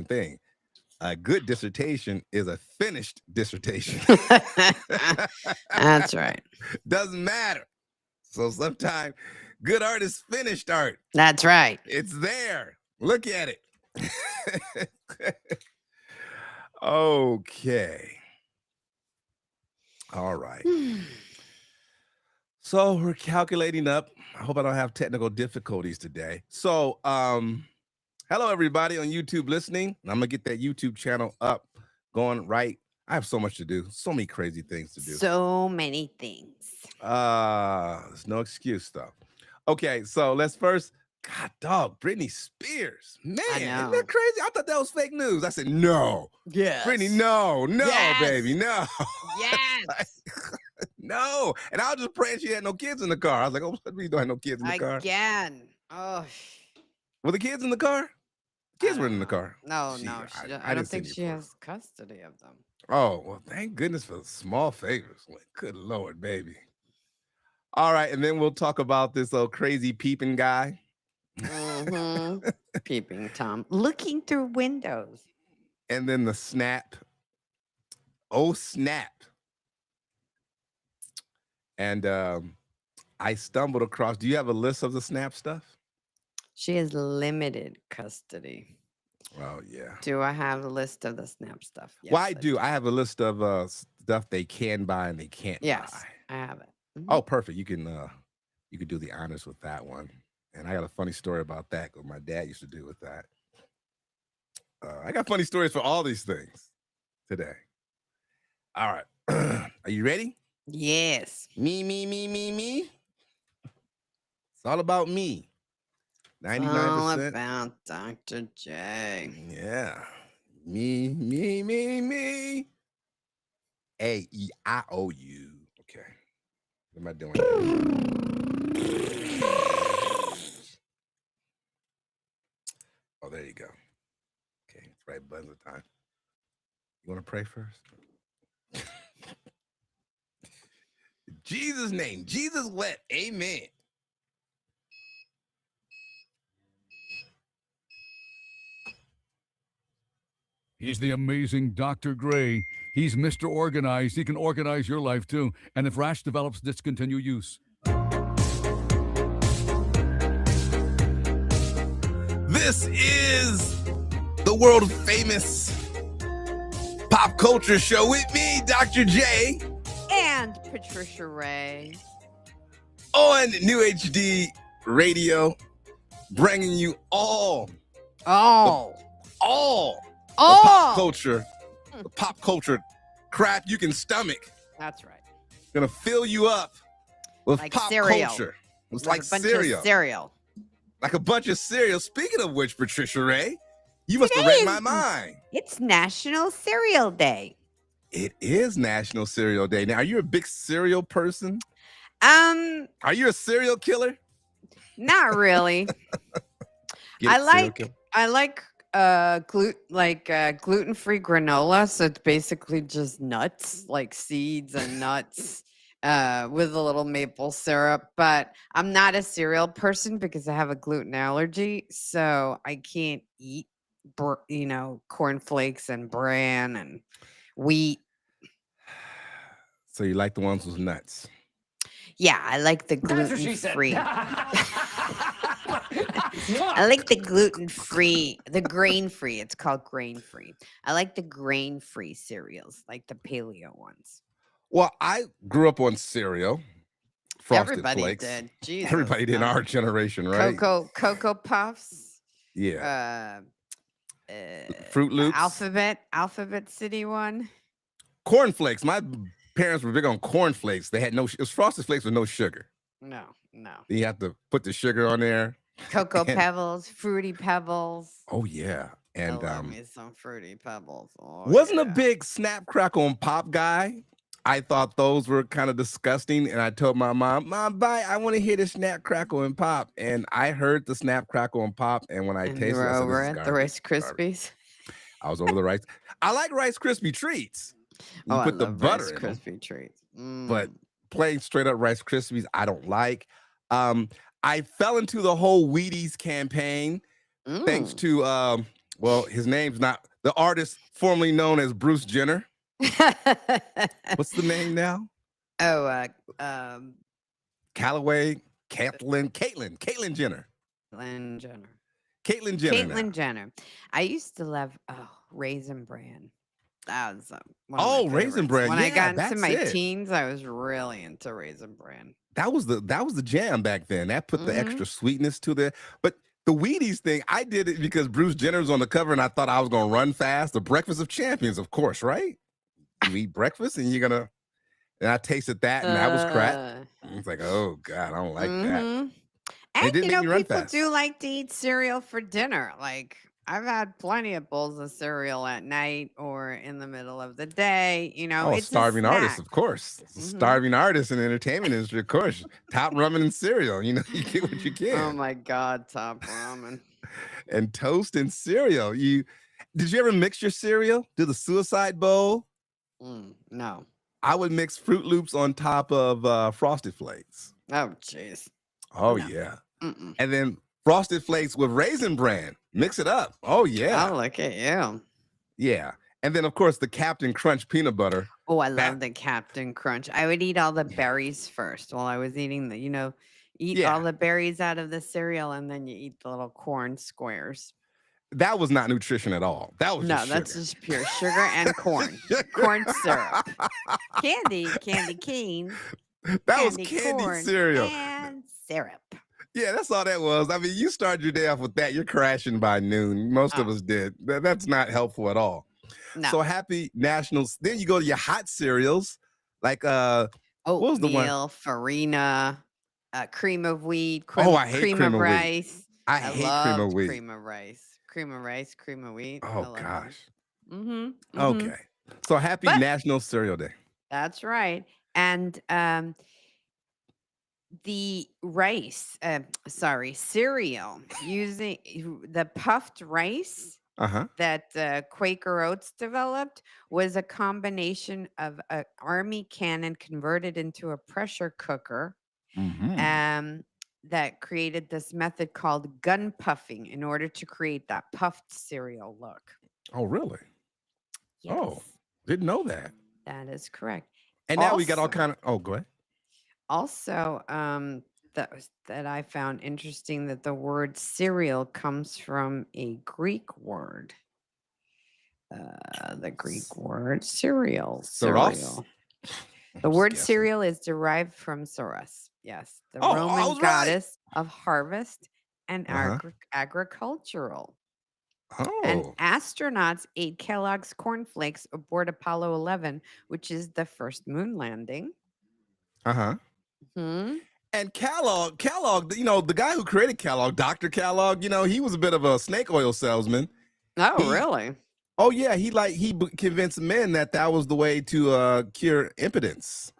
thing. A good dissertation is a finished dissertation. That's right. Doesn't matter. So sometimes good art is finished art. That's right. It's there. Look at it. Okay. All right. So we're calculating up. I hope I don't have technical difficulties today. So, hello everybody on YouTube listening. I'm gonna get that YouTube channel up, going right. I have so much to do, so many crazy things to do. So many things. There's no excuse though. Okay, so let's first. God, dog, Britney Spears. Man, isn't that crazy? I thought that was fake news. I said no. Yes. Britney, no, Yes. baby, no. Yes. No. And I was just praying she had no kids in the car. I was like, oh, what we don't have no kids in the car? Again. Oh. Were the kids in the car? Kids were in the car. No, I don't think she has custody of them. Oh, well, thank goodness for small favors. Good Lord, baby. All right, and then we'll talk about this old crazy peeping guy. Mm-hmm. Peeping Tom. Looking through windows. And then the snap. Oh, snap. And I stumbled across, do you have a list of the snap stuff? She has limited custody. Oh, yeah. Do I have a list of the snap stuff? Yes, well, I do. I have a list of stuff they can buy and they can't buy. Yes, I have it. Mm-hmm. Oh, perfect. You can do the honors with that one. And I got a funny story about that, what my dad used to do with that. I got funny stories for all these things today. All right. Are you ready? Yes. Me. It's all about me. 99%. All about Dr. J. Yeah. Me. A-E-I-O-U. Okay. What am I doing? Oh, there you go. Okay, it's right buttons of time. You want to pray first? Jesus' name. Jesus wept. Amen. He's the amazing Dr. Gray. He's Mr. Organized. He can organize your life too. And if rash develops, discontinue use. This is the world famous pop culture show with me, Dr. J. And Patricia Ray. On New HD Radio, bringing you all the pop culture crap you can stomach. That's right. Gonna fill you up with like pop cereal. Culture. It's like cereal. Like a bunch of cereal. Speaking of which, Patricia Ray, you must have read my mind. It's National Cereal Day. It is National Cereal Day. Now, are you a big cereal person? Are you a serial killer? Not really. I like gluten-free granola, so it's basically just nuts, like seeds and nuts with a little maple syrup. But I'm not a cereal person because I have a gluten allergy, so I can't eat cornflakes and bran and wheat. So you like the ones with nuts? Yeah, I like the gluten-free. I like the gluten-free, the grain-free. It's called grain-free. I like the grain-free cereals, like the paleo ones. Well, I grew up on cereal. Frosted Everybody Flakes. did. Jesus, Everybody did in our generation, right? Cocoa Puffs. Yeah. Fruit Loops. Alphabet City one. Cornflakes. My parents were big on cornflakes. They had it was Frosted Flakes with no sugar. No. You have to put the sugar on there. Cocoa Pebbles, Fruity Pebbles. Oh yeah, and I love me some Fruity Pebbles. Wasn't a big Snap, Crackle, and Pop guy. I thought those were kind of disgusting, and I told my mom, "Bye, I want to hear the Snap, Crackle, and Pop." And I heard the Snap, Crackle, and Pop, and when I tasted, you were over it, the Rice Krispies. I was over the Rice. I like Rice Krispie treats. You put I the love butter Rice in Krispie treats. but plain straight up Rice Krispies, I don't like. I fell into the whole Wheaties campaign thanks to Well, his name's not the artist formerly known as Bruce Jenner. What's the name now? Oh, um, Callaway, Caitlyn Jenner. Caitlyn Jenner. Caitlyn Jenner. Caitlyn now. Jenner. I used to love Raisin Bran. That was one of my Oh, Raisin favorites. Bran. When I Yeah, got into that's my it. teens, I was really into Raisin Bran. That was the jam back then. That put the Mhm. extra sweetness to the. But the Wheaties thing, I did it because Bruce Jenner was on the cover, and I thought I was gonna run fast. The Breakfast of Champions, of course, right? You eat breakfast, and you're gonna. And I tasted that, and that was crap. It's like, oh God, I don't like that. Mhm. It And didn't make me run people fast. do like to eat cereal for dinner. Like I've had plenty of bowls of cereal at night or in the middle of the day. Oh, It's a starving artist, snack. of course. Mhm. Starving artist in the entertainment industry, of course. Top ramen and cereal. You know, you get what you Oh can. my God, top ramen. And toast and cereal. Did you ever mix your cereal? Do the suicide bowl? No. I would mix Fruit Loops on top of Frosted Flakes. Oh, jeez. Oh No. yeah. Mm-mm. And then Frosted Flakes with Raisin Bran. Mix it up. Oh yeah. Oh, look at you. Yeah. And then of course the Captain Crunch peanut butter. Oh, I That- love the Captain Crunch. I would eat all the berries first while I was eating eat Yeah. all the berries out of the cereal and then you eat the little corn squares. That was not nutrition at all. That was No, just that's sugar. just pure sugar and corn. Corn syrup. Candy cane, That was candy candy corn, cereal. and syrup. Yeah, that's all that was. I mean, you start your day off with that, you're crashing by noon. Most of Oh. us did. That's not helpful at all. No. So happy nationals. Then you go to your hot cereals, like what was the one? Oatmeal, farina, cream of wheat, Oh, I hate cream cream of of wheat. rice. I hate cream of loved wheat. cream of rice. Cream of rice, cream of wheat. I Oh love gosh. Mm-hmm. Okay. So happy But- National Cereal Day. That's right. And the cereal using the puffed rice Uh-huh. that Quaker Oats developed was a combination of an army cannon converted into a pressure cooker Mhm. that created this method called gun puffing in order to create that puffed cereal look. Oh, really? Yes, Oh, didn't know that. that is correct. And now we got all Also- kind of go ahead. Also, that I found interesting that the word cereal comes from a Greek word. The Greek word cereal. Saros? Cereal. I'm The just word guessing. cereal is derived from Saros. Yes, the Oh, I Roman was right. goddess of harvest and Uh-huh. agricultural. Oh. And astronauts ate Kellogg's cornflakes aboard Apollo 11, which is the first moon landing. Uh-huh. Hmm. And Kellogg, the guy who created Kellogg, Dr. Kellogg, he was a bit of a snake oil salesman. Oh, He- really? Oh yeah, he convinced men that was the way to cure impotence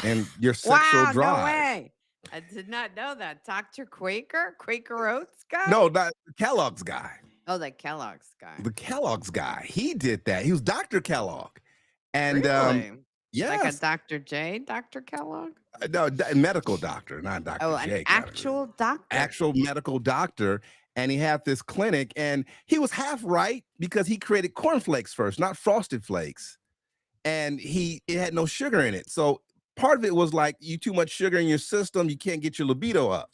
and your sexual Wow, drive. no way. I did not know that. Dr. Quaker Oats guy? No, not Kellogg's guy. Oh, the Kellogg's guy. The Kellogg's guy. He did that. He was Dr. Kellogg. And Really? Like a yes, Dr. J, Dr. Kellogg? no, medical doctor, not Dr. Oh, J. an actual doctor. Actual medical doctor. And he had this clinic, and he was half right because he created cornflakes first, not Frosted Flakes. And it had no sugar in it. So part of it was like you too much sugar in your system, you can't get your libido up.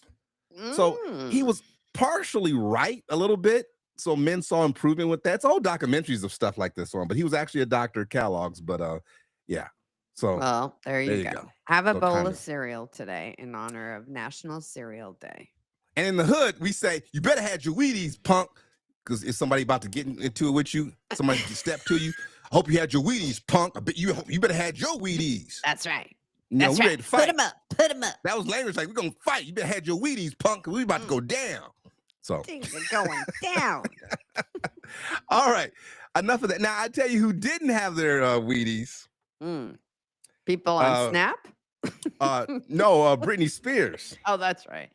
So he Mm. was partially right a little bit. So men saw improvement with that. It's all documentaries of stuff like this on, but he was actually a doctor at Kellogg's. But yeah. So Well, there there you you go. go. Have a So bowl kind of of- cereal today in honor of National Cereal Day. and in the hood, we say, you better have your Wheaties, punk. Because if somebody about to get into it with you, somebody can step to you. I hope you had your Wheaties, punk. I bet you better have your Wheaties. That's right. You know, That's we right. ready to Put fight. them up. Put them up. That was language like, we're going to fight. You better have your Wheaties, punk, because we about to go down. So, Things are going down. all right. Enough of that. Now, I tell you who didn't have their Wheaties. Mm. People on Uh, Snap? No, Britney Spears. Oh, that's right.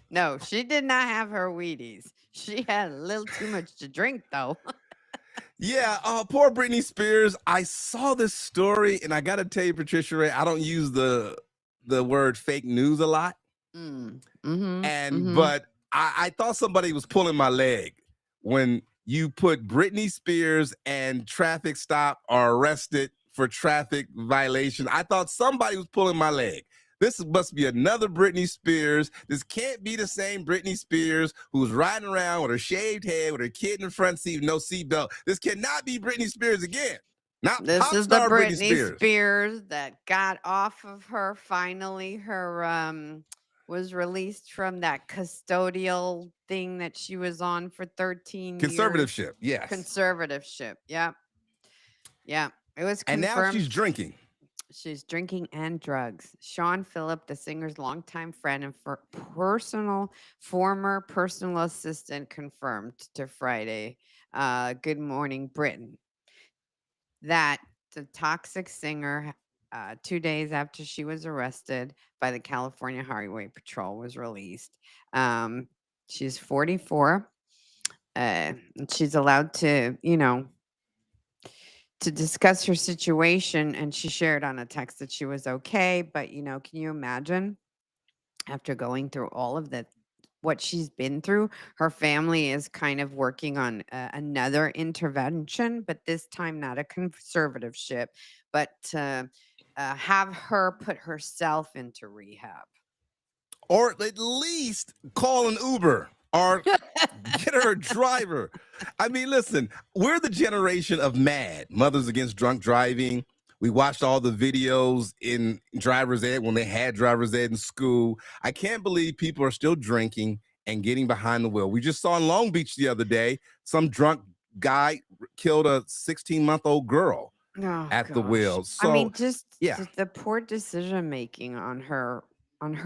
No, she did not have her Wheaties. She had a little too much to drink, though. Yeah, poor Britney Spears. I saw this story, and I got to tell you, Patricia Ray, I don't use the word fake news a lot. Mm. Mm-hmm. And but I thought somebody was pulling my leg when you put Britney Spears and traffic stop or arrested for traffic violation. I thought somebody was pulling my leg. This must be another Britney Spears. This can't be the same Britney Spears who's riding around with her shaved head, with her kid in the front seat, no seatbelt. This cannot be Britney Spears again. Not This pop is the star Britney Britney Spears. Spears that got off of her finally. Her was released from that custodial thing that she was on for 13 years. Conservativeship, yes. Conservativeship. Yeah. Yeah. It was And confirmed. now she's drinking. She's drinking and drugs. Sean Phillip, the singer's longtime friend and former personal assistant, confirmed to Friday, Good Morning Britain, that the toxic singer, 2 days after she was arrested by the California Highway Patrol, was released. She's 44. And she's allowed to, to discuss her situation, and she shared on a text that she was okay. But, can you imagine after going through all of that, what she's been through? Her family is kind of working on another intervention, but this time not a conservativeship, but to have her put herself into rehab. Or at least call an Uber or get her a driver. I mean, listen, we're the generation of MAD, Mothers Against Drunk Driving. We watched all the videos in driver's ed when they had driver's ed in school. I can't believe people are still drinking and getting behind the wheel. We just saw in Long Beach the other day, some drunk guy killed a 16-month-old girl at the wheel. So, I mean, just yeah. the poor decision making on her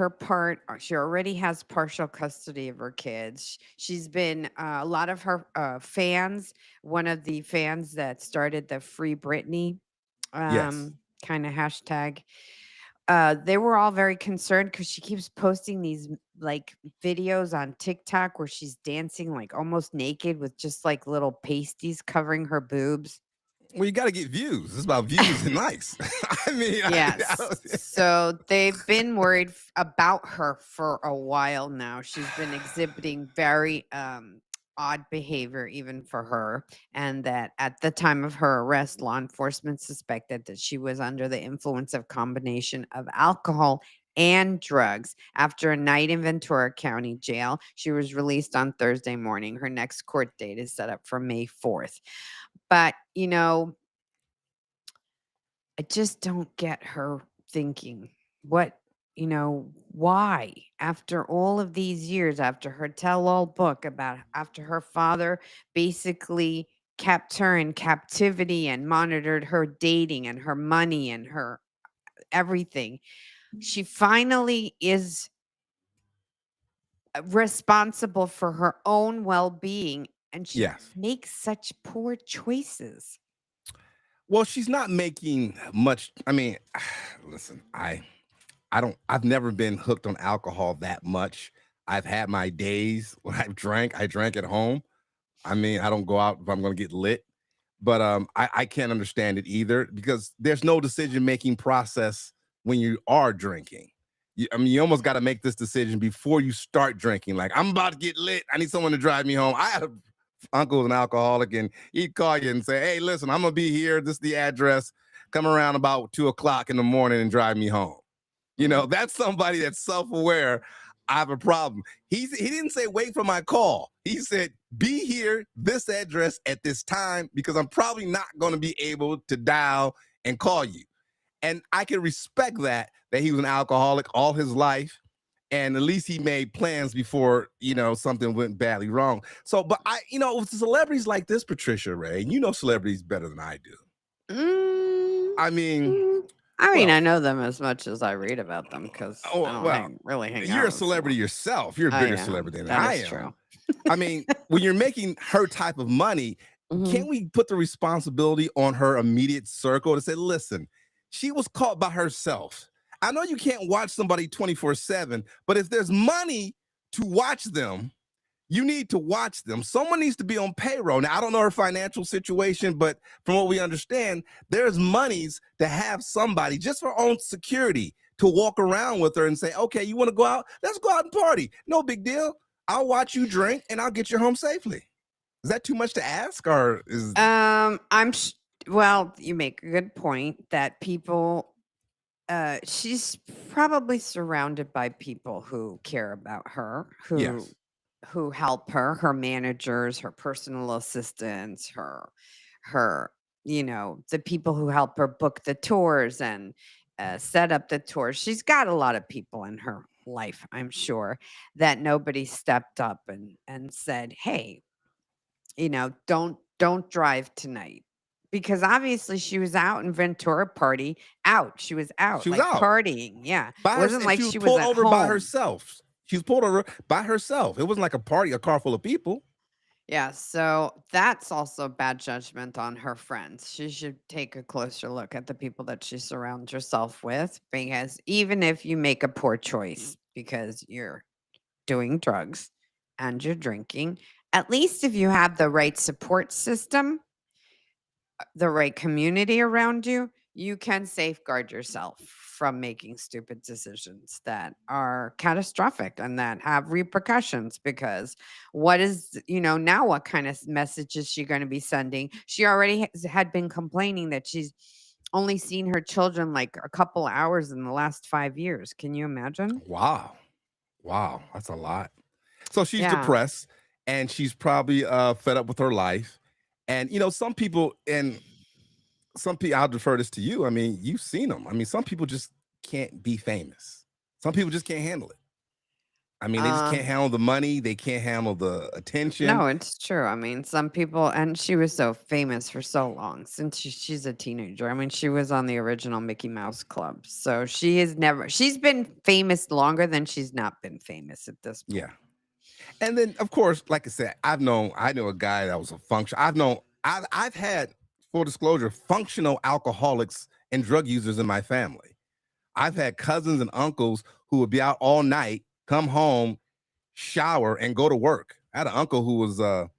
part. She already has partial custody of her kids. She's been a lot of her fans, one of the fans that started the Free Britney Yes. kind of hashtag, they were all very concerned because she keeps posting these like videos on TikTok where she's dancing like almost naked with just like little pasties covering her boobs. Well, you got to get views. It's about views and likes. I mean, Yes. So they've been worried about her for a while now. She's been exhibiting very odd behavior even for her, and that at the time of her arrest, law enforcement suspected that she was under the influence of combination of alcohol and drugs. After a night in Ventura County Jail, she was released on Thursday morning. Her next court date is set up for May 4th. But, I just don't get her thinking what, why after all of these years, after her tell-all book about after her father basically kept her in captivity and monitored her dating and her money and her everything, she finally is responsible for her own well-being, and she Yes. makes such poor choices. Well, she's not making much. I mean, listen, I've never been hooked on alcohol that much. I've had my days when I drank at home. I mean, I don't go out if I'm going to get lit, but I can't understand it either because there's no decision-making process when you are drinking. You almost got to make this decision before you start drinking. Like, I'm about to get lit. I need someone to drive me home. I had an uncle who's an alcoholic, and he'd call you and say, hey, listen, I'm going to be here. This is the address. Come around about 2:00 in the morning and drive me home. That's somebody that's self-aware. I have a problem. He didn't say, wait for my call. He said, be here, this address at this time, because I'm probably not going to be able to dial and call you. And I can respect that he was an alcoholic all his life. And at least he made plans before, something went badly wrong. So, but with celebrities like this, Patricia Ray, celebrities better than I do. I mean, I know them as much as I read about them because I don't really hang out. You're a with celebrity yourself. You're a bigger celebrity than I am. True. I mean, when you're making her type of money, can't we put the responsibility on her immediate circle to say, listen, she was caught by herself. I know you can't watch somebody 24/7, but if there's money to watch them, you need to watch them. Someone needs to be on payroll. Now, I don't know her financial situation, but from what we understand, there's monies to have somebody just for own security to walk around with her and say, okay, you want to go out? Let's go out and party. No big deal. I'll watch you drink and I'll get you home safely. Is that too much to ask, or is Well, you make a good point that people she's probably surrounded by people who care about her, yes? who help her, her managers, her personal assistants, her the people who help her book the tours and set up the tours. She's got a lot of people in her life, I'm sure, that nobody stepped up and said, "Hey, don't drive tonight." Because obviously she was out in Ventura party out. She was out She was like out partying. Yeah. It by wasn't herself. like She was she was pulled at over by home. herself. She was pulled over by herself. It wasn't like a party, a car full of people. Yeah, so that's also bad judgment on her friends. She should take a closer look at the people that she surrounds herself with, because even if you make a poor choice because you're doing drugs and you're drinking, at least if you have the right support system, the right community around you, you can safeguard yourself from making stupid decisions that are catastrophic and that have repercussions. Because now what kind of message is she going to be sending? She already had been complaining that she's only seen her children like a couple hours in the last 5 years. Can you imagine? Wow, wow, that's a lot. So she's Yeah. depressed, and she's probably fed up with her life. And some people, I'll defer this to you. I mean, you've seen them. I mean, some people just can't be famous. Some people just can't handle it. I mean, they just Uh, can't handle the money. They can't handle the attention. No, it's true. I mean, some people, and she was so famous for so long since she's a teenager. I mean, she was on the original Mickey Mouse Club. So she's been famous longer than she's not been famous at this point. Yeah. And then, of course, like I said, I know a guy that was a function. I've had, full disclosure, functional alcoholics and drug users in my family. I've had cousins and uncles who would be out all night, come home, shower, and go to work. I had an uncle who was a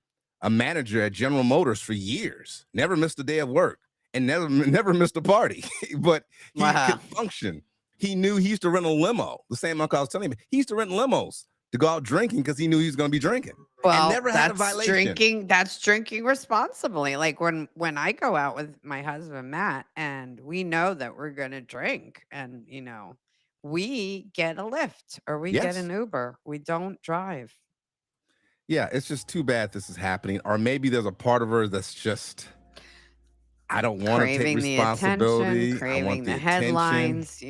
manager at General Motors for years, never missed a day of work, and never missed a party. But he Wow. could function. He knew he used to rent a limo. The same uncle I was telling you, he used to rent limos to go out drinking because he knew he was going to be drinking, and Well, never had a that's violation. drinking responsibly. Like when I go out with my husband Matt and we know that we're going to drink, and we get a Lyft or we get Yes. an Uber. We don't drive. Yeah, it's just too bad this is happening. Or maybe there's a part of her that's just, I don't want to take Craving the attention, responsibility. I want craving the the attention. headlines.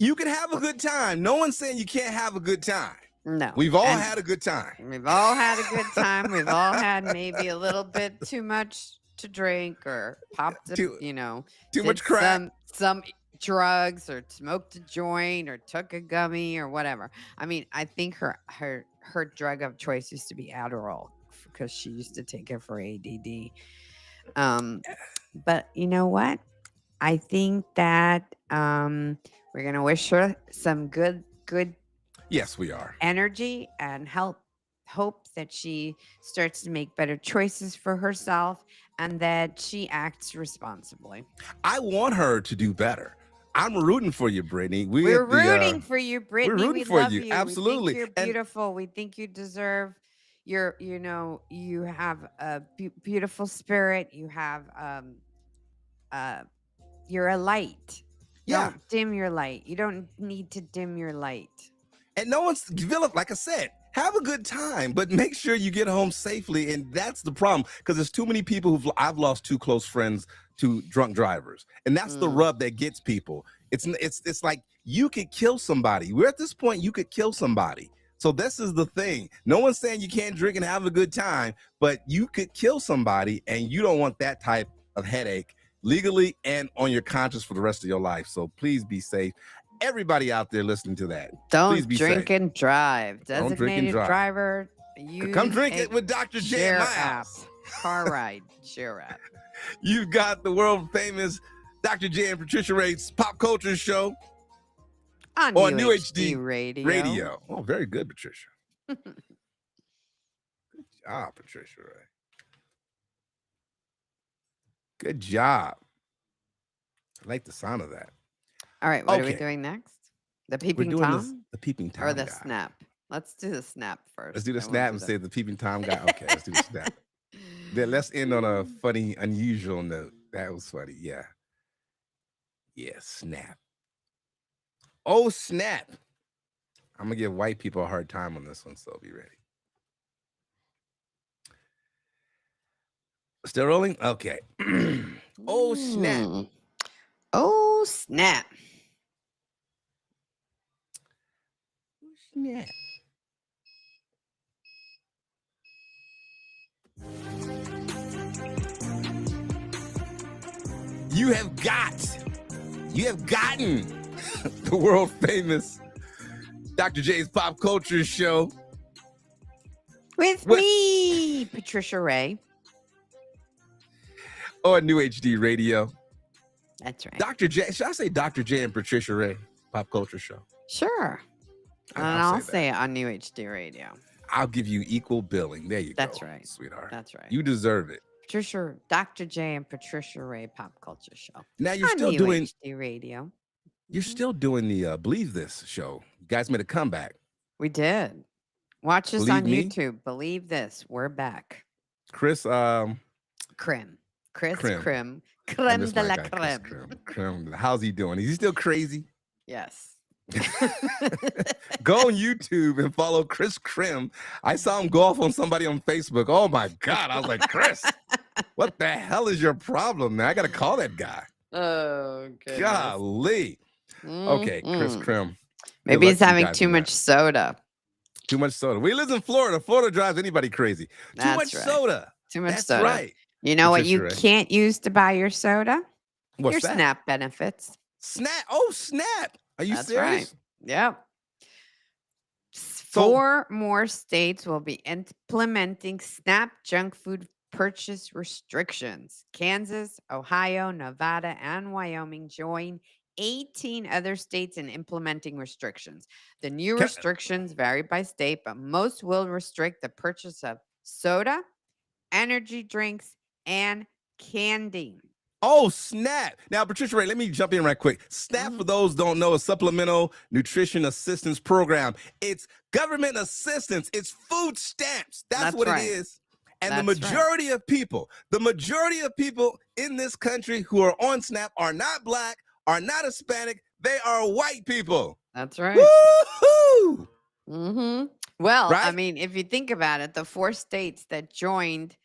You can have a good time. No one's saying you can't have a good time. No. We've all And had a good time. we've all had a good time. We've all had maybe a little bit too much to drink or popped Too did much crack. some drugs or smoked a joint or took a gummy or whatever. I mean, I think her drug of choice used to be Adderall because she used to take it for ADD. But you know what? I think that we're gonna wish her some good Yes, we are. energy and hope that she starts to make better choices for herself and that she acts responsibly. I want her to do better. I'm rooting for you, Brittany. We're rooting for you, Brittany. rooting We for love you. you. Absolutely. We think you're And beautiful. We think you deserve you have a beautiful spirit. You have uh you're a light. yeah, Don't dim your light. You don't need to dim your light. and no one's developed, like I said, have a good time, but make sure you get home safely. And that's the problem, because there's too many people I've lost two close friends to drunk drivers, and that's the Mm. rub that gets people. It's like you could kill somebody. We're at this point, you could kill somebody. So this is the thing. No one's saying you can't drink and have a good time, but you could kill somebody, and you don't want that type of headache legally and on your conscience for the rest of your life. So please be safe. Everybody out there listening to that, please Don't be drink safe. and drive. Don't drink and Designated drive. driver, Come use drink a it with Dr. J at share my app. house. Car ride, share app. You've got the world famous Dr. J and Patricia Ray's Pop Culture Show On on New New HD HD Radio. Radio. Oh, very good, Patricia. Good job, Patricia Ray. Good job. I like the sound of that. All right, what are we Okay. doing next? The We're Peeping doing Tom the Peeping Tom or the guy. Snap? Let's do the snap first. Let's do the then we'll snap do and the- say the peeping Tom guy. Okay, let's do the snap. Then let's end on a funny, unusual note. That was funny. Yeah. Yeah, snap. Oh, snap. I'm going to give white people a hard time on this one, so be ready. Still rolling? Okay. Oh, snap. Mm. Oh, snap. Oh, snap. You have gotten the world famous Dr. J's Pop Culture Show. With What- me, Patricia Ray. On New HD Radio. That's right. Dr. J, should I say Dr. J and Patricia Ray Pop Culture Show? Sure. And I'll say it on New HD Radio. I'll give you equal billing. There you That's go. right. Sweetheart. That's right. You deserve it. Patricia, Dr. J and Patricia Ray Pop Culture Show. Now you're on still New doing HD Radio. you're Mhm. still doing the Believe This show. You guys made a comeback. We did. Watch us Believe on me? YouTube. Believe this. We're back. Chris, Krim. Chris Krim. Krim. I Creme miss de my la guy, Chris creme. Krim. How's he doing? Is he still crazy? Yes. Go on YouTube and follow Chris Krim. I saw him go off on somebody on Facebook. Oh my God. I was like, Chris, what the hell is your problem, man? I got to call that guy. Oh, goodness. Golly. Okay, Chris Mm-mm. Krim. Maybe luck he's to you having guys too on that. much soda. Too much soda. We live in Florida. Florida drives anybody crazy. Too That's much right. soda. Too much That's soda. right. You know what you Patricia Ray. can't use to buy your soda? What's your that? SNAP benefits. Snap. Oh, snap. Are you That's serious? right. Yep. So- 4 more states will be implementing SNAP junk food purchase restrictions. Kansas, Ohio, Nevada, and Wyoming join 18 other states in implementing restrictions. The new Ca- restrictions vary by state, but most will restrict the purchase of soda, energy drinks, and candy. Oh, SNAP. Now, Patricia Ray, let me jump in right quick. SNAP, for those who don't know, a supplemental nutrition assistance program. It's government assistance. It's food stamps. That's what right. it is. And That's the right. majority of people in this country who are on SNAP are not Black, are not Hispanic. They are white people. That's right. Woo-hoo! Well, I Right? mean, if you think about it, the 4 states that joined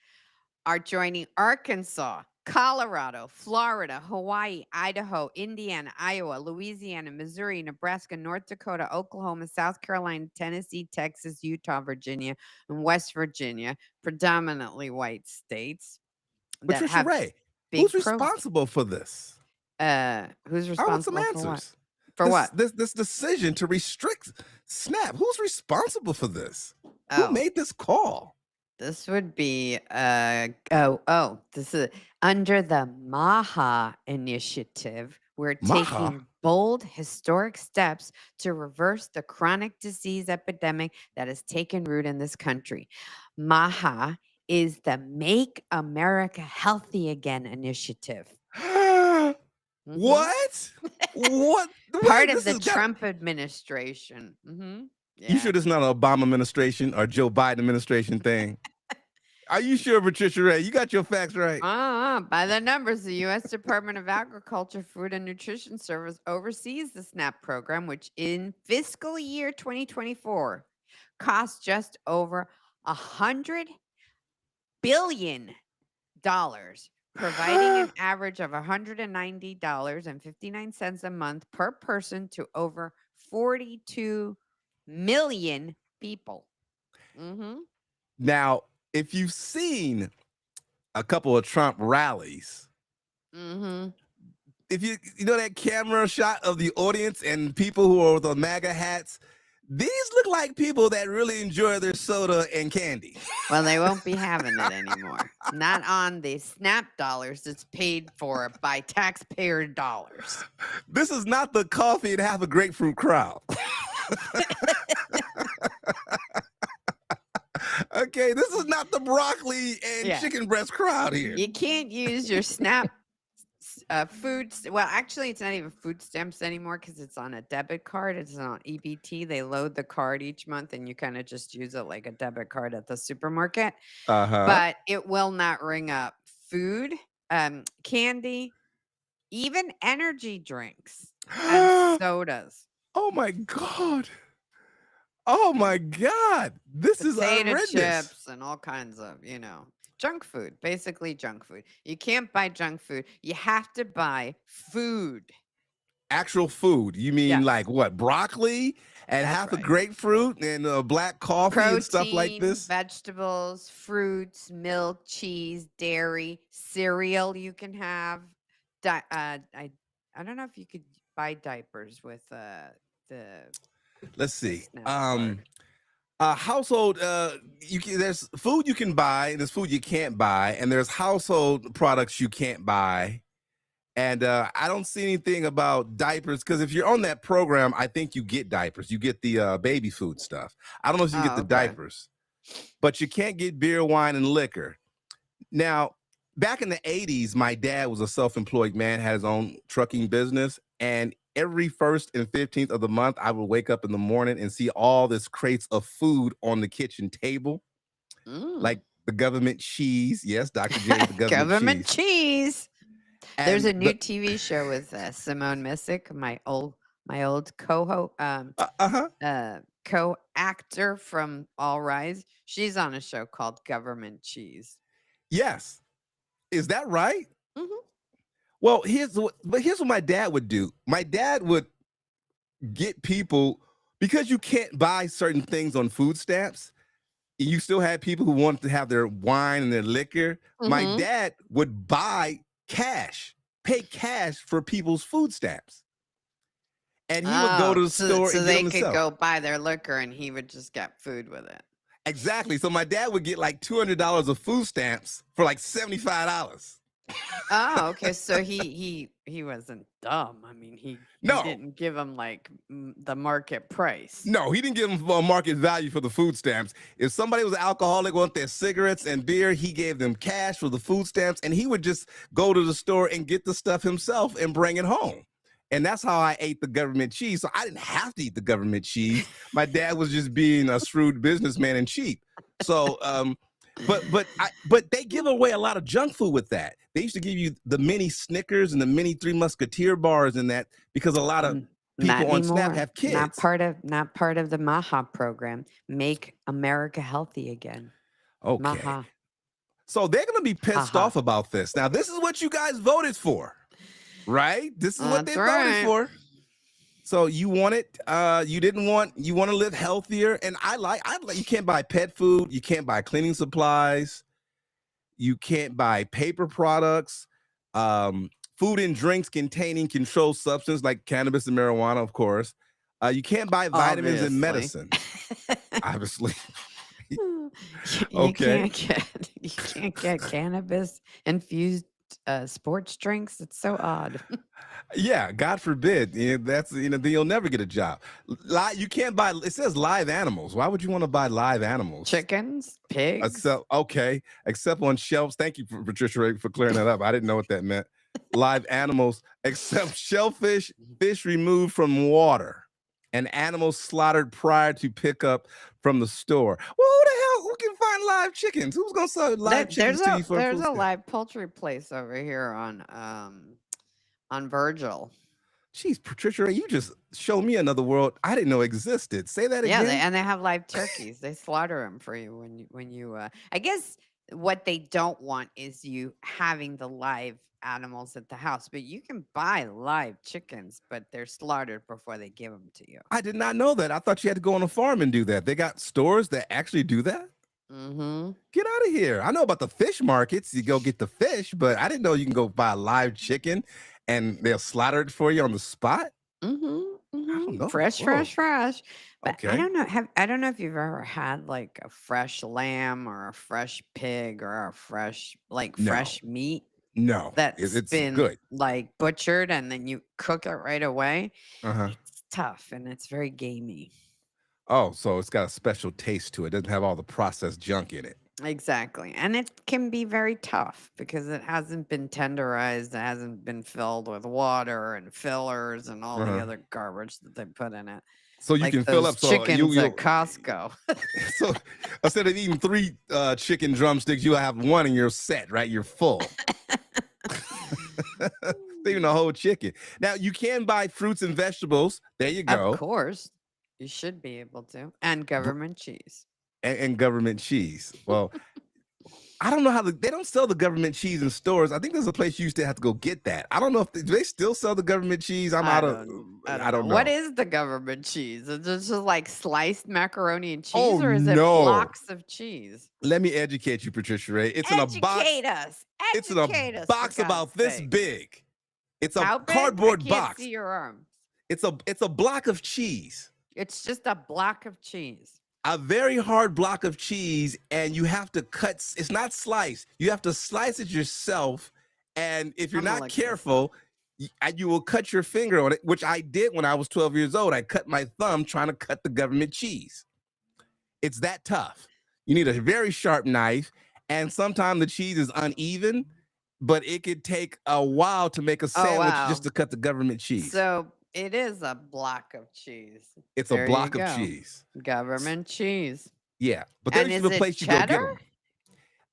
are joining Arkansas, Colorado, Florida, Hawaii, Idaho, Indiana, Iowa, Louisiana, Missouri, Nebraska, North Dakota, Oklahoma, South Carolina, Tennessee, Texas, Utah, Virginia, and West Virginia, predominantly white states. that Patricia have Ray, big who's pro- responsible for this? Who's I want responsible some for what? answers. For what? This decision to restrict SNAP. Who's responsible for this? Oh. Who made this call? This would be this is under the MAHA initiative. We're MAHA? taking bold historic steps to reverse the chronic disease epidemic that has taken root in this country. MAHA is the Make America Healthy Again initiative. Mhm. What? What? Part This of the has got- Trump administration. Mhm. You sure this is not an Obama administration or Joe Biden administration thing? Are you sure, Patricia Ray? You got your facts right. By the numbers, the U.S. Department of Agriculture, Food and Nutrition Service oversees the SNAP program, which in fiscal year 2024 cost just over $100 billion, providing an average of $190.59 a month per person to over 42 million people. Mm-hmm. Now, if you've seen a couple of Trump rallies, Mm-hmm. if you know that camera shot of the audience and people who are with the MAGA hats, these look like people that really enjoy their soda and candy. Well, they won't be having it anymore. Not on the SNAP dollars that's paid for by taxpayer dollars. This is not the coffee and half a grapefruit crowd. Okay, this is not the broccoli and Yeah. chicken breast crowd here. You can't use your SNAP Well, actually, it's not even food stamps anymore because it's on a debit card. It's on EBT. They load the card each month, and you kind of just use it like a debit card at the supermarket. Uh-huh. But it will not ring up food, candy, even energy drinks and sodas, Oh my God. Oh my God. This is potato horrendous. chips, and all kinds of, junk food, basically junk food. You can't buy junk food. You have to buy food. Actual food. You mean Yes, like what? Broccoli and that's half a right. grapefruit and black coffee and stuff like Protein, this? vegetables, fruits, milk, cheese, dairy, cereal you can have. I don't know if you could buy diapers with the Let's see. SNAP card. Household there's food you can buy and there's food you can't buy, and there's household products you can't buy. And I don't see anything about diapers, because if you're on that program, I think you get diapers. You get the baby food stuff. I don't know if you can get Oh, the okay. diapers, but you can't get beer, wine, and liquor. Now, back in the 80s, my dad was a self-employed man, had his own trucking business, and every 1st and 15th of the month, I would wake up in the morning and see all this crates of food on the kitchen table, like the government cheese. Yes, Dr. J, the Government cheese. cheese. There's a And new TV show with Simone Missick, my old co-actor from All Rise. She's on a show called Government Cheese. yes, is that right? hmm Well, here's what my dad would do. My dad would get people, because you can't buy certain things on food stamps. You still had people who wanted to have their wine and their liquor. My hmm dad would buy cash, pay cash for people's food stamps. And he would go to the store so and get they them could himself. go buy their liquor, and he would just get food with it. Exactly. So my dad would get like $200 of food stamps for like $75. Oh, okay. So he wasn't dumb. I mean, he No. didn't give him like the market price. No, he didn't give them a market value for the food stamps. If somebody was an alcoholic, wanted their cigarettes and beer, he gave them cash for the food stamps, and he would just go to the store and get the stuff himself and bring it home. And that's how I ate the government cheese. So I didn't have to eat the government cheese. My dad was just being a shrewd businessman and cheap. So, but they give away a lot of junk food with that. They used to give you the mini Snickers and the mini Three Musketeer bars and that, because a lot of Not people on SNAP anymore. have kids. Not part of the MAHA program. Make America healthy again. Okay. MAHA. So they're going to be pissed off about this. Now, this is what you guys voted for, right? This is what they That's voted right. for. So you want it, you want to live healthier. And I like, you can't buy pet food. You can't buy cleaning supplies. You can't buy paper products, food and drinks containing controlled substance like cannabis and marijuana, of course. You can't buy vitamins and medicine. Obviously. Okay. You can't get cannabis infused sports drinks. It's so odd. Yeah, God forbid. Then you'll never get a job. You can't buy. It says live animals. Why would you want to buy live animals? Chickens, pigs. Except on shelves. Thank you, Patricia, for clearing that up. I didn't know what that meant. Live animals, except shellfish, fish removed from water, and animals slaughtered prior to pickup from the store. Well, who the hell? Who can find live chickens? Who's gonna sell live chickens to you for There's food a stamp? live poultry place over here on Virgil. Jeez, Patricia, you just showed me another world I didn't know existed. Say that Yeah, again. and they have live turkeys. They slaughter them for you when you. I guess what they don't want is you having the live animals at the house, but you can buy live chickens, but they're slaughtered before they give them to you. I did not know that. I thought you had to go on a farm and do that. They got stores that actually do that? Mm-hmm. Get out of here. I know about the fish markets. You go get the fish, but I didn't know you can go buy a live chicken and they'll slaughter it for you on the spot. Mm-hmm. I don't know. Fresh. But Okay. I don't know if you've ever had like a fresh lamb or a fresh pig or a fresh meat No, that's it's been good. like butchered and then you cook it right away. Uh-huh. It's tough and it's very gamey. Oh, so it's got a special taste to it. It doesn't have all the processed junk in it. Exactly. And it can be very tough because it hasn't been tenderized, it hasn't been filled with water and fillers and all the Uh-huh. other garbage that they put in it. So you Like can fill those up. So chickens you at Costco. so instead of eating 3 chicken drumsticks, you have 1 and you're set, right? You're full. Even a whole chicken. Now you can buy fruits and vegetables. There you Of go. course, you should be able to. And government cheese. And government cheese. Well, I don't know how they don't sell the government cheese in stores. I think there's a place you used to have to go get that. I don't know if do they still sell the government cheese. I'm I out of. don't I don't know. What know. is the government cheese? Is it just like sliced macaroni and cheese, Oh, or is it no. blocks of cheese? Let me educate you, Patricia Ray. It's in a box. Educate us. It's in a Educate us, for box about God's this sake. big. It's a How big? cardboard I can't box. see your arm. It's a block of cheese. It's just a block of cheese. A very hard block of cheese, and you have to cut. It's not sliced. You have to slice it yourself, and if you're I'm gonna not look this up. careful, you will cut your finger on it, which I did when I was 12 years old. I cut my thumb trying to cut the government cheese. It's that tough. You need a very sharp knife, and sometimes the cheese is uneven, but it could take a while to make a sandwich just wow. to cut the government cheese. So it is a block of cheese. It's There a you block of go. cheese. Government cheese. Yeah, but there And used is to be a it place you go get cheddar? them.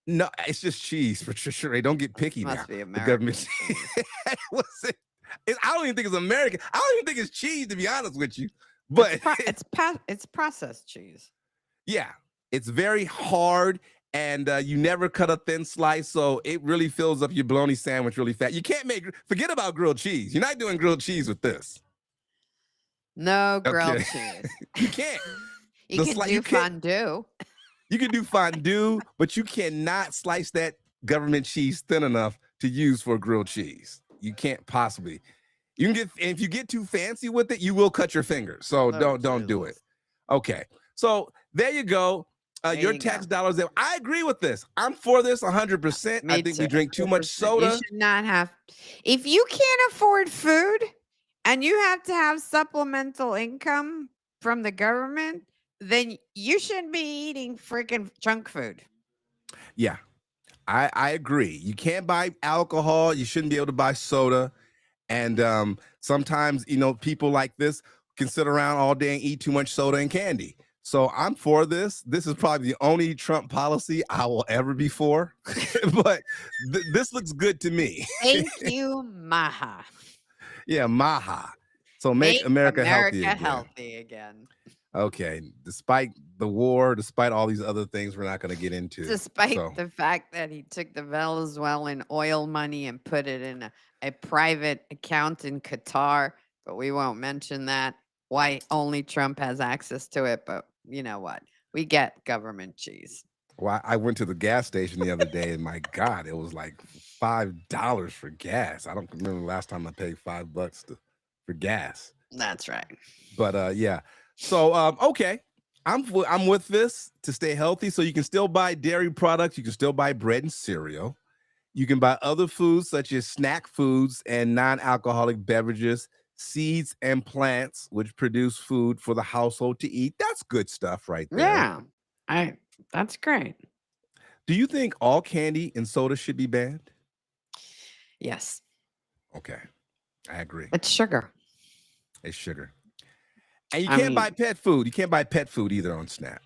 No, it's just cheese, Patricia Ray. Don't get picky now. Must be The American government cheese. What's it? I don't even think it's American. I don't even think it's cheese, to be honest with you. It's But it's processed cheese. yeah, it's very hard, and you never cut a thin slice, so it really fills up your bologna sandwich really fast. You can't forget about grilled cheese. You're not doing grilled cheese with this. No grilled Okay. cheese. You can't. You The can sli- do you can't- fondue. You can do fondue, but you cannot slice that government cheese thin enough to use for grilled cheese. You can't possibly. You can get, and if you get too fancy with it, you will cut your fingers. So Oh, don't do it. Jesus. Okay. So there you go. There Your you tax go. dollars. I agree with this. I'm for this 100%. I Me think too. we drink too much 100%. soda. You should not have. If you can't afford food and you have to have supplemental income from the government, then you shouldn't be eating freaking junk food. Yeah, I agree. You can't buy alcohol. You shouldn't be able to buy soda. And sometimes, people like this can sit around all day and eat too much soda and candy. So I'm for this. This is probably the only Trump policy I will ever be for. But this looks good to me. Thank you, Maha. Yeah, Maha. So make America healthy again. Okay. Despite the war, despite all these other things we're not going to get into. Despite So, the fact that he took the Venezuelan oil money and put it in a private account in Qatar, but we won't mention that. Why only Trump has access to it, but you know what? We get government cheese. well, I went to the gas station the other day, and my God, it was like $5 for gas. I don't remember the last time I paid $5 for gas. That's right. But yeah. So okay, I'm with this to stay healthy. So you can still buy dairy products. You can still buy bread and cereal. You can buy other foods such as snack foods and non-alcoholic beverages, seeds and plants, which produce food for the household to eat. That's good stuff right there. Yeah. That's great. Do you think all candy and soda should be banned? Yes. Okay, I agree. It's sugar. It's sugar. And you I can't mean- buy pet food. You can't buy pet food either on Snap.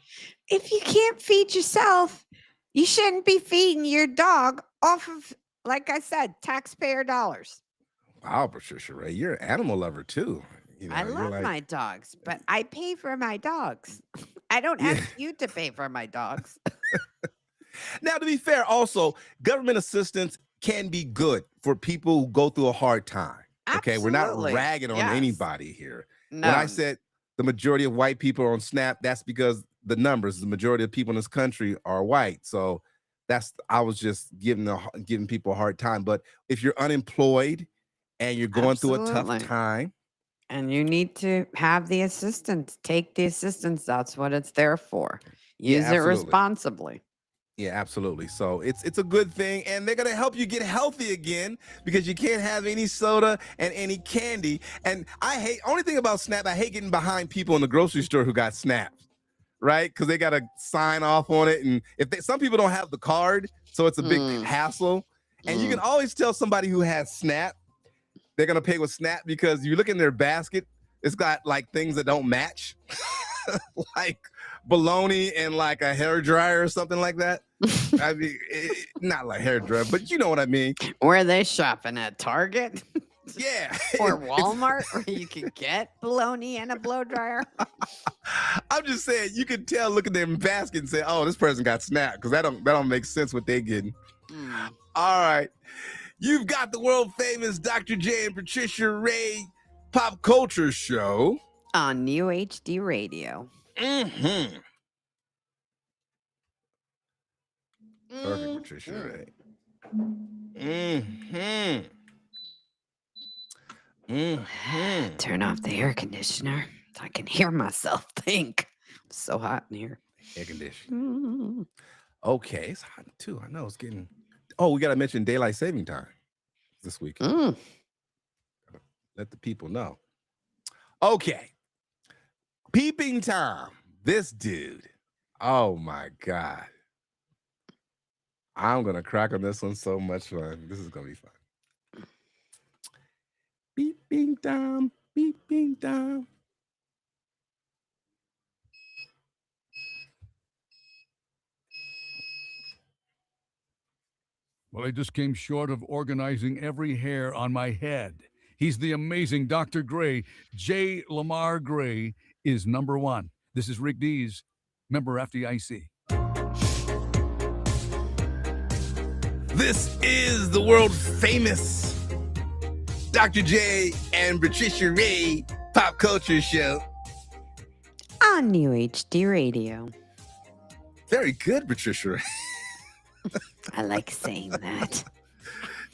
If you can't feed yourself, you shouldn't be feeding your dog off of, like I said, taxpayer dollars. Wow, Patricia Ray, you're an animal lover too. I you're love like- my dogs, but I pay for my dogs. I don't Yeah. ask you to pay for my dogs. Now, to be fair, also, government assistance can be good for people who go through a hard time. Okay, we're not Absolutely. ragging on Yes. anybody here. No. When I said the majority of white people are on SNAP, that's because the numbers, the majority of people in this country are white. So I was just giving people a hard time. But if you're unemployed and you're going through a Absolutely. tough time, And you need to have the assistance. Take the assistance. That's what it's there for. Yeah, Use it absolutely. responsibly. yeah, absolutely. So it's a good thing, and they're gonna help you get healthy again because you can't have any soda and any candy. And only thing about SNAP, I hate getting behind people in the grocery store who got SNAP. right? Because they got to sign off on it. And some people don't have the card, so it's a big hassle. And you can always tell somebody who has Snap, they're going to pay with Snap because you look in their basket, it's got like things that don't match, like bologna and like a hair dryer or something like that. I mean, not like hair dryer, but you know what I mean. Where are they shopping at? Target? Yeah. Or Walmart, where you can get bologna and a blow dryer? I'm just saying, you can tell, look at their basket and say, oh, this person got Snap, because that don't make sense what they're getting. All right. You've got the world famous Dr. J and Patricia Ray Pop Culture Show on New HD Radio. Perfect, Patricia Ray. Turn off the air conditioner so I can hear myself think. It's so hot in here. Air conditioner. Okay, it's hot too. I know it's getting. Oh, we got to mention daylight saving time this week. Let the people know. Okay. Peeping Tom. This dude. Oh my God. I'm going to crack on this one so much fun. This is going to be fun. Peeping Tom. Peeping Tom. Well, I just came short of organizing every hair on my head. He's the amazing Dr. Gray. J. Lamar Gray is number one. This is Rick Dees, member FDIC. This is the world famous Dr. J and Patricia Ray Pop Culture Show on New HD Radio. Very good, Patricia Ray. I like saying that.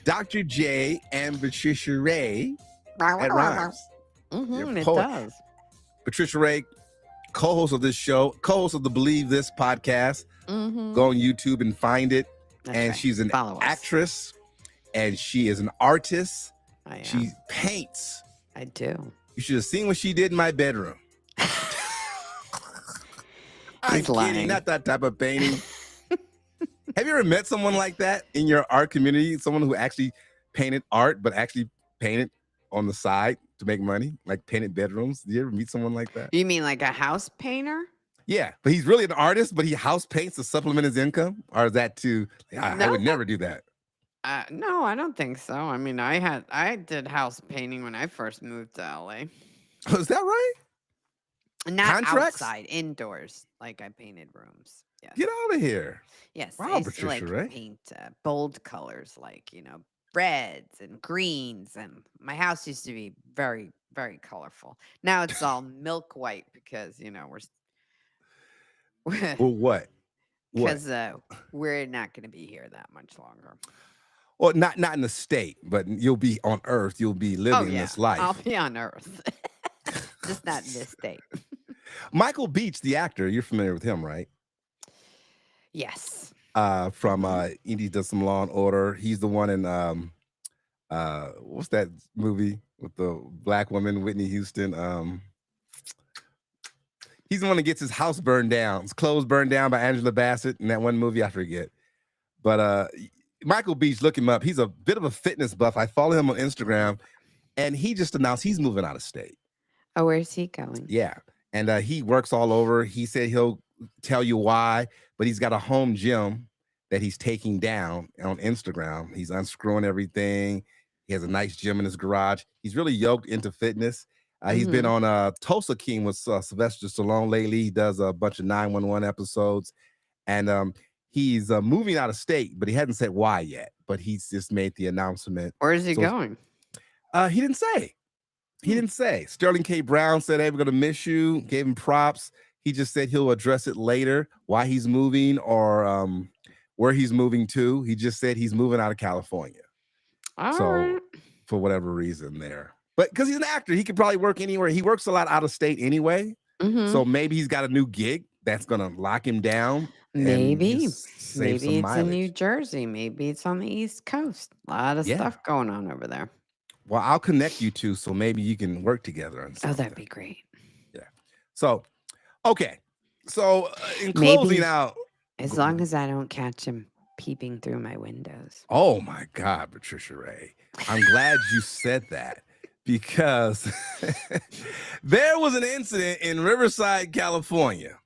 Dr. J and Patricia Ray. It rhymes. It does. Patricia Ray, co-host of this show, co-host of the Believe This podcast. Go on YouTube and find it. That's and right. she's an Follow us. actress, and she is an artist. I am. She paints. I do. You should have seen what she did in my bedroom. I'm He's lying. kidding, not that type of painting. Have you ever met someone like that in your art community? Someone who actually painted art, but actually painted on the side to make money, like painted bedrooms? Did you ever meet someone like that? You mean like a house painter? Yeah, but he's really an artist, but he house paints to supplement his income? Or is that too, I would never do that. No, I don't think so. I mean, I did house painting when I first moved to LA. Oh, is that right? Not Contracts? outside, indoors. Like I painted rooms. Yes. Get out of here. Yes. Wow, I used Patricia to Ray. paint bold colors like, reds and greens. And my house used to be very, very colorful. Now it's all milk white because, we're Well, what? because we're not going to be here that much longer. Well, not in the state, but you'll be on Earth. You'll be living this life. I'll be on Earth. Just not in this state. Michael Beach, the actor, you're familiar with him, right? Yes. From Indy does some Law and Order. He's the one in what's that movie with the black woman, Whitney Houston? He's the one that gets his house burned down. His clothes burned down by Angela Bassett in that one movie, I forget. But Michael Beach, look him up. He's a bit of a fitness buff. I follow him on Instagram, and he just announced he's moving out of state. Oh, where's he going? Yeah. And he works all over. He said he'll tell you why, but he's got a home gym that he's taking down on Instagram. He's unscrewing everything. He has a nice gym in his garage. He's really yoked into fitness. He's been on Tulsa King with Sylvester Stallone lately. He does a bunch of 911 episodes. And he's moving out of state, but he hasn't said why yet. But he's just made the announcement. Where is he going? He didn't say. He didn't say. Sterling K. Brown said, hey, we're going to miss you. Gave him props. He just said he'll address it later, why he's moving or where he's moving to. He just said he's moving out of California. All So right. for whatever reason there. But because he's an actor, he could probably work anywhere. He works a lot out of state anyway. Mhm. So maybe he's got a new gig that's going to lock him down. and Maybe. just save some Maybe it's in mileage. New Jersey. Maybe it's on the East Coast. A lot of Yeah. stuff going on over there. Well, I'll connect you two so maybe you can work together on Oh, something. that'd be great. So, okay. So in Maybe closing out, as long as I don't catch him peeping through my windows. oh my God, Patricia Ray, I'm glad you said that because there was an incident in Riverside, California.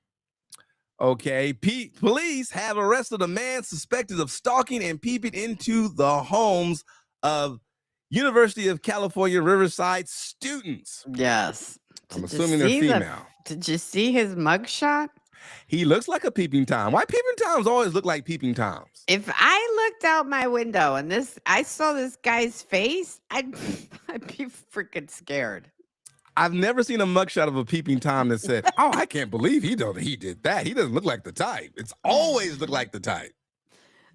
Okay, police have arrested a man suspected of stalking and peeping into the homes of University of California Riverside students. Yes. I'm Did you assuming they're see female. Did you see his mugshot? He looks like a peeping Tom. Why peeping Toms always look like peeping Toms? If I looked out my window and I saw this guy's face, I'd be freaking scared. I've never seen a mugshot of a peeping Tom that said, "Oh, I can't believe he did that. He doesn't look like the type." It's always looked like the type.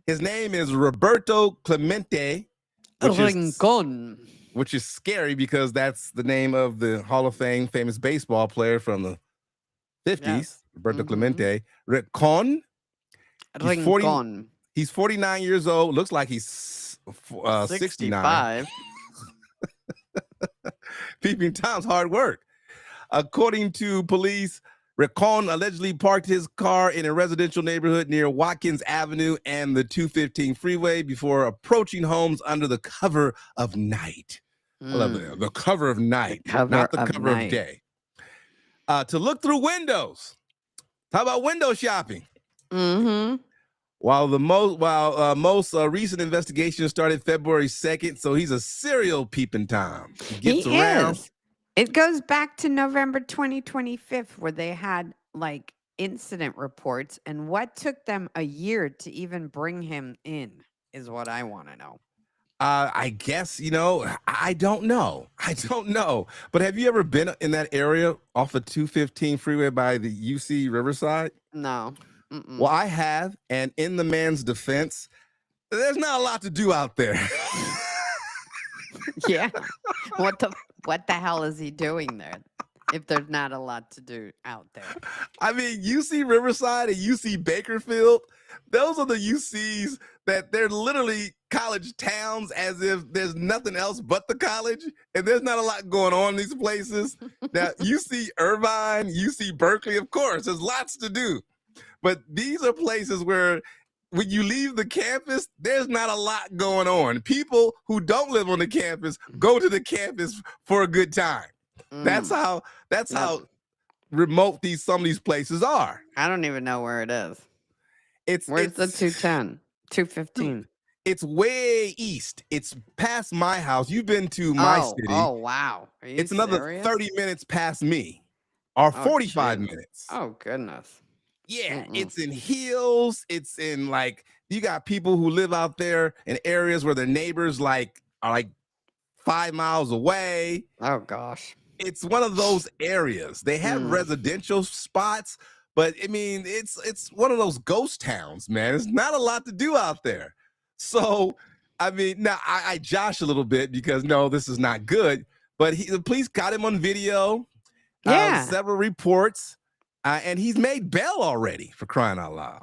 His name is Roberto Clemente, which is scary because that's the name of the Hall of Fame famous baseball player from the 50s, Yes. Roberto Mhm. Clemente. Rincon. Rincon. He's 49 years old. Looks like he's 69. 65. Peeping Tom's hard work. According to police, Rincon allegedly parked his car in a residential neighborhood near Watkins Avenue and the 215 freeway before approaching homes under the cover of night. I love it. The cover of night, not the cover of day. To look through windows. How about window shopping? Mm-hmm. While most recent investigation started February 2nd, so he's a serial peeping Tom. He gets around. Is. It goes back to November 2025 where they had like incident reports, and what took them a year to even bring him in is what I want to know. I guess, I don't know. But have you ever been in that area off of 215 freeway by the UC Riverside? No. Mm-mm. Well, I have, and in the man's defense, there's not a lot to do out there. Yeah. What the hell is he doing there if there's not a lot to do out there? I mean, UC Riverside and UC Bakerfield, those are the UCs that they're literally college towns as if there's nothing else but the college, and there's not a lot going on in these places. Now, UC Irvine, UC Berkeley, of course, there's lots to do. But these are places where when you leave the campus, there's not a lot going on. People who don't live on the campus go to the campus for a good time. That's how remote some of these places are. I don't even know where it is. Where's the 210? 215. It's way east. It's past my house. You've been to my city. Oh, wow. It's another 30 minutes past me, or 45 minutes. Oh, goodness. Yeah, it's in hills. It's in you got people who live out there in areas where their neighbors are 5 miles away. Oh gosh. It's one of those areas. They have residential spots, but I mean, it's one of those ghost towns, man. There's not a lot to do out there. So, I mean, now I josh a little bit because no, this is not good, but the police got him on video. Yeah. Several reports. And he's made bail already, for crying out loud.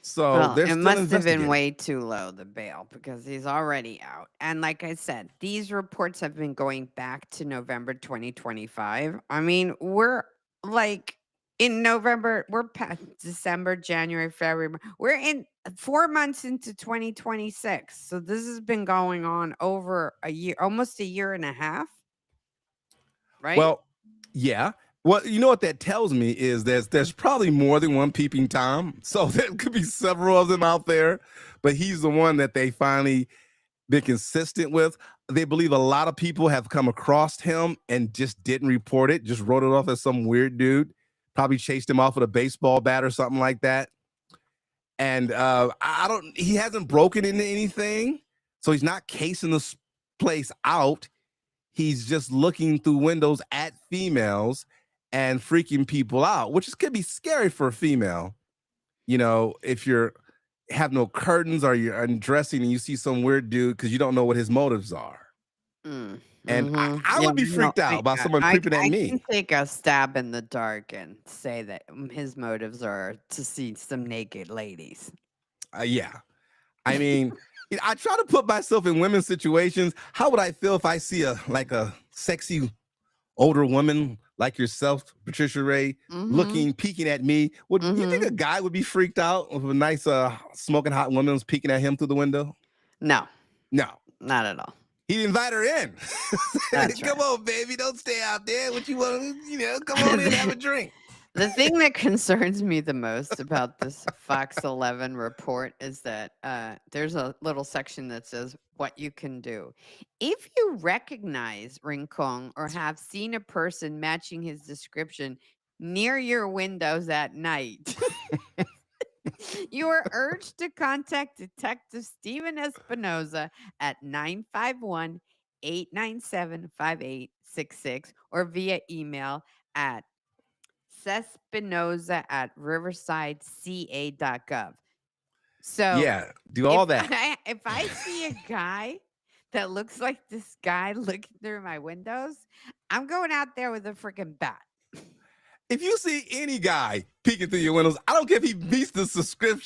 So it must have been way too low, the bail, because he's already out. And like I said, these reports have been going back to November 2025. I mean, we're like in November, we're past December, January, February. We're in 4 months into 2026. So this has been going on over a year, almost a year and a half. Right? Well, yeah. Well, you know what that tells me is there's probably more than one peeping Tom. So there could be several of them out there, but he's the one that they finally been consistent with. They believe a lot of people have come across him and just didn't report it, just wrote it off as some weird dude, probably chased him off with a baseball bat or something like that. And he hasn't broken into anything. So he's not casing this place out. He's just looking through windows at females and freaking people out, which could be scary for a female. If you're have no curtains or you're undressing and you see some weird dude because you don't know what his motives are. And I would be freaked out about someone creeping at me. I can take a stab in the dark and say that his motives are to see some naked ladies. Yeah. I mean, I try to put myself in women's situations. How would I feel if I see a sexy older woman like yourself, Patricia Ray, Mhm. peeking at me, would you think a Mhm. guy would be freaked out if a nice smoking hot woman was peeking at him through the window? No, No. not at all. He'd invite her in. That's Come right. on, baby, don't stay out there. What you want? Come on in, have a drink. The thing that concerns me the most about this Fox 11 report is that there's a little section that says what you can do. If you recognize Rincon or have seen a person matching his description near your windows at night, you are urged to contact Detective Steven Espinoza at 951 897 5866 or via email at Cespinoza at riversideca.gov. So Yeah, do all that. if I see a guy that looks like this guy looking through my windows, I'm going out there with a freaking bat. If you see any guy peeking through your windows, I don't care if he meets the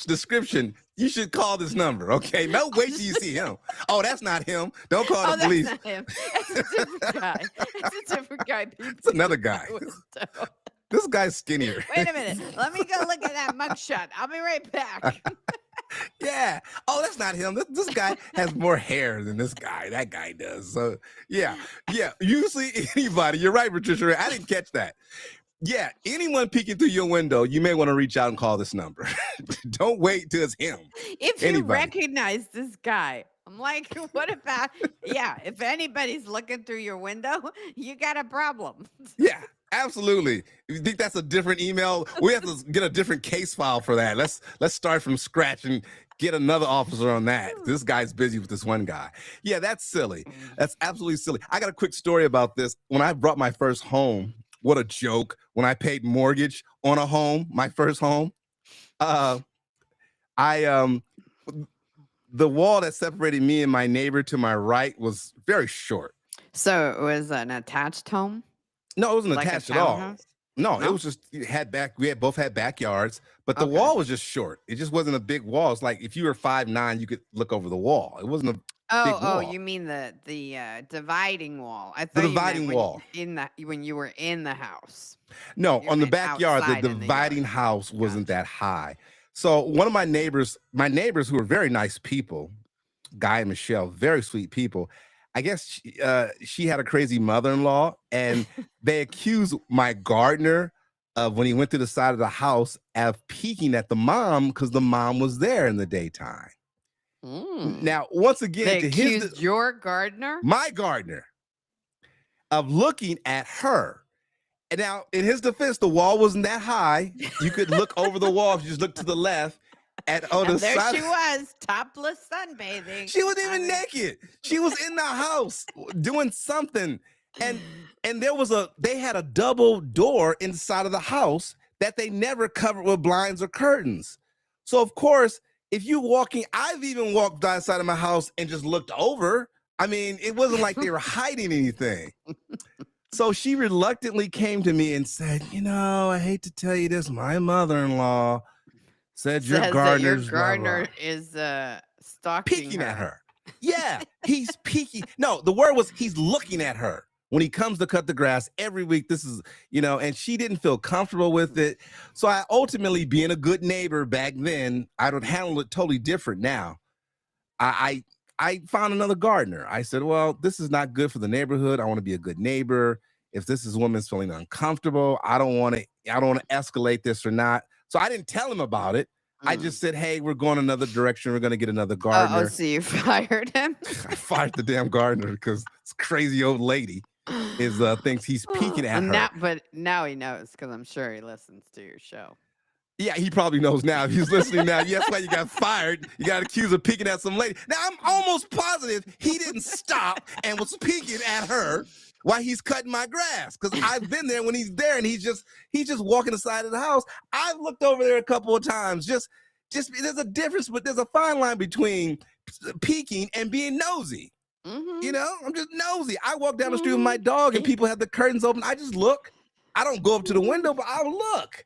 description, you should call this number, okay? No, wait till you see him. Oh, that's not him. Don't call Oh, the that's police. not him. That's a different guy. That's a different guy. It's another guy. This guy's skinnier. Wait a minute. Let me go look at that mugshot. I'll be right back. Yeah. Oh, that's not him. This guy has more hair than this guy. That guy does. So, yeah. You see anybody. You're right, Patricia. I didn't catch that. Yeah, anyone peeking through your window, you may want to reach out and call this number. Don't wait till it's him. If you Anybody. recognize this guy, I'm like, what about, if anybody's looking through your window, you got a problem. Yeah, absolutely. You think that's a different email? We have to get a different case file for that. Let's start from scratch and get another officer on that. This guy's busy with this one guy. Yeah, that's silly. That's absolutely silly. I got a quick story about this. When I brought my first home, what a joke. When I paid mortgage on a home, my first home, the wall that separated me and my neighbor to my right was very short. So it was an attached home? No, it wasn't Like a attached at all. townhouse? No, No? it was just we both had backyards, but the Okay. wall was just short. It just wasn't a big wall. It's like if you were 5'9", you could look over the wall. It wasn't a Oh, wall. you mean the dividing wall? I The thought you meant dividing wall. when you were in the house. No, You on the meant backyard, outside the in the dividing yard. house wasn't Gotcha. that high. So one of my neighbors who were very nice people, Guy and Michelle, very sweet people. I guess she had a crazy mother-in-law, and they accused my gardener of, when he went to the side of the house, of peeking at the mom because the mom was there in the daytime. Now, once again, They to accused your gardener? my gardener of looking at her. And now, in his defense, the wall wasn't that high. You could look over the wall if you just look to the left. On the And there side, she was, topless sunbathing. she wasn't I even mean- naked. She was in the house doing something. And they had a double door inside of the house that they never covered with blinds or curtains. So of course, if you walking, I've even walked outside of my house and just looked over. I mean, it wasn't like they were hiding anything. So she reluctantly came to me and said, I hate to tell you this, my mother-in-law said your Says that gardener's your gardener is stalking peeking at her. Yeah, he's peeking. No, the word was he's looking at her when he comes to cut the grass every week. This is, and she didn't feel comfortable with it. So I ultimately, being a good neighbor back then, I would handle it totally different now. I found another gardener. I said, well, this is not good for the neighborhood. I want to be a good neighbor. If this woman's feeling uncomfortable, I don't want to escalate this or not. So I didn't tell him about it. I just said, hey, we're going another direction. We're going to get another gardener. So you fired him? I fired the damn gardener because this crazy old lady thinks he's peeking at her. But now he knows, because I'm sure he listens to your show. Yeah, he probably knows now. If he's listening now, that's why you got fired. You got accused of peeking at some lady. Now, I'm almost positive he didn't stop and was peeking at her while he's cutting my grass, because I've been there when he's there and he's just walking the side of the house. I've looked over there a couple of times. Just there's a difference, but there's a fine line between peeking and being nosy. I'm just nosy. I walk down the street with my dog and people have the curtains open. I just look. I don't go up to the window, but I'll look.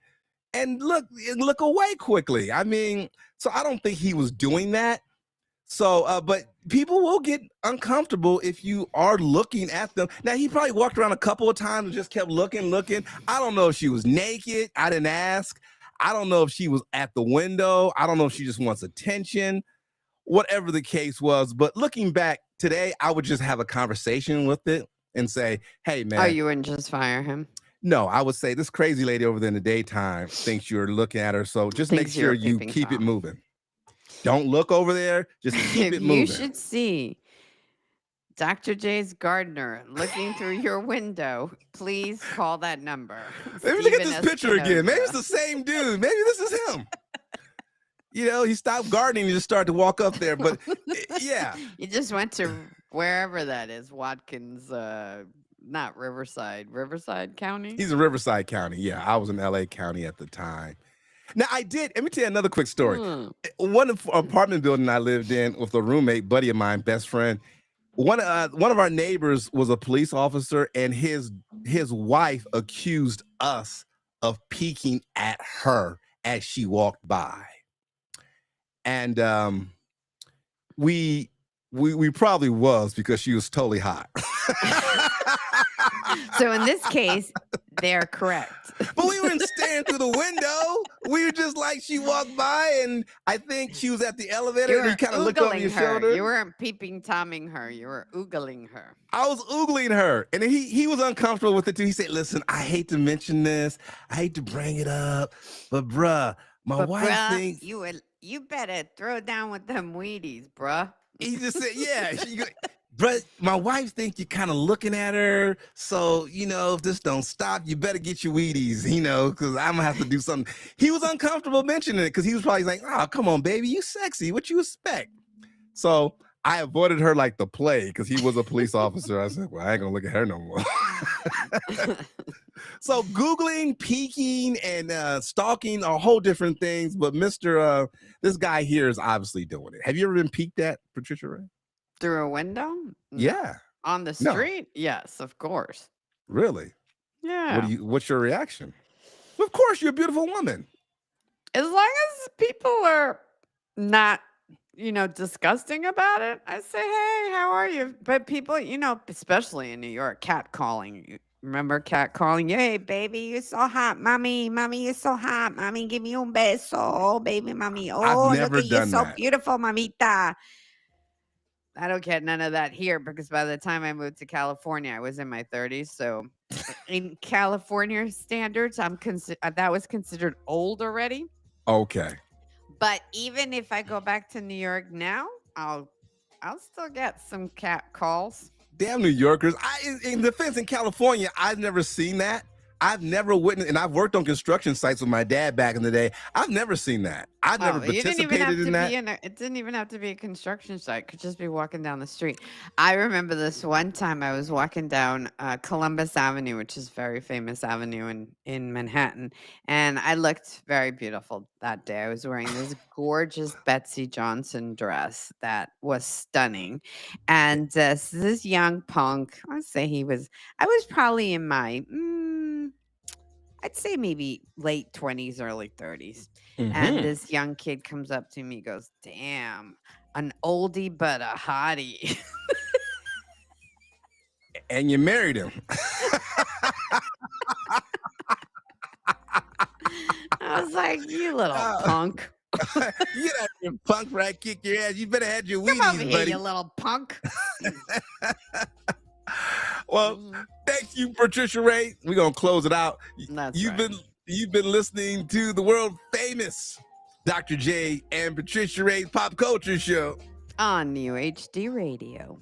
And look away quickly. I mean, so I don't think he was doing that. So, but people will get uncomfortable if you are looking at them. Now, he probably walked around a couple of times and just kept looking. I don't know if she was naked. I didn't ask. I don't know if she was at the window. I don't know if she just wants attention, whatever the case was. But looking back today, I would just have a conversation with it and say, hey, man. Oh, you wouldn't just fire him? No, I would say this crazy lady over there in the daytime thinks you're looking at her. So just make Thinks you're sure a you peeping keep it Tom. moving. Don't look over there. Just keep it moving. You should see Dr. J's gardener looking through your window. Please call that number. Maybe look at Stephen this picture again. Maybe it's Espinoza. the same dude. Maybe this is him. You know, he stopped gardening and just started to walk up there. But yeah, You just went to wherever that is, Watkins, not Riverside County. he's in Riverside County. Yeah, I was in LA County at the time. Now, let me tell you another quick story. One apartment building I lived in with a roommate, buddy of mine, best friend. One of our neighbors was a police officer, and his wife accused us of peeking at her as she walked by. And we probably was, because she was totally hot. So in this case, they're correct. But we weren't staring through the window. We were just like, she walked by, and I think she was at the elevator, and you kind of looked over your shoulder. You weren't peeping Tomming her. You were oogling her. I was oogling her, and he was uncomfortable with it too. He said, listen, I hate to mention this. I hate to bring it up, but bruh, my wife thinks... You better throw down with them Wheaties, bruh. He just said, yeah. But my wife thinks you're kind of looking at her. So, you know, if this don't stop, you better get your Wheaties, you know, because I'm going to have to do something. He was uncomfortable mentioning it because he was probably like, oh, come on, baby, you sexy. What you expect? So I avoided her like the plague because he was a police officer. I said, well, I ain't going to look at her no more. So Googling, peeking, and stalking are whole different things. But this guy here is obviously doing it. Have you ever been peeked at, Patricia Ray? Through a window? No. Yeah. On the No. street? Yes, of course. Really? Yeah. What's your reaction? Of course, you're a beautiful woman. As long as people are not, disgusting about it, I say, hey, how are you? But people, especially in New York, catcalling. Remember catcalling? Hey, baby, you're so hot. Mommy, you're so hot. Mommy, give me un beso. Baby, mommy. Oh, I've never look at you, done so that. beautiful, mamita. I don't get none of that here because by the time I moved to California, I was in my 30s. So in California standards, that was considered old already. Okay. But even if I go back to New York now, I'll still get some cat calls. Damn New Yorkers. In defense, in California, I've never seen that. I've never witnessed, and I've worked on construction sites with my dad back in the day. I've never seen that. I've never participated in that. It didn't even have to be a construction site. It could just be walking down the street. I remember this one time I was walking down Columbus Avenue, which is a very famous avenue in Manhattan. And I looked very beautiful that day. I was wearing this gorgeous Betsy Johnson dress that was stunning. And this young punk, I was probably in my... I'd say maybe late 20s, early 30s. And this young kid comes up to me, goes, damn, an oldie but a hottie. And you married him. I was like, you little punk. You got your punk right, kick your ass. You better have your Come over Wheaties, here, buddy. you little punk. Well, thank you, Patricia Ray. We're gonna close it out. You've been listening to the world famous Dr. J and Patricia Ray's Pop Culture Show on New HD Radio.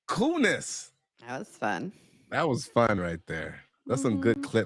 Coolness. That was fun. That was fun right there. That's some good clips.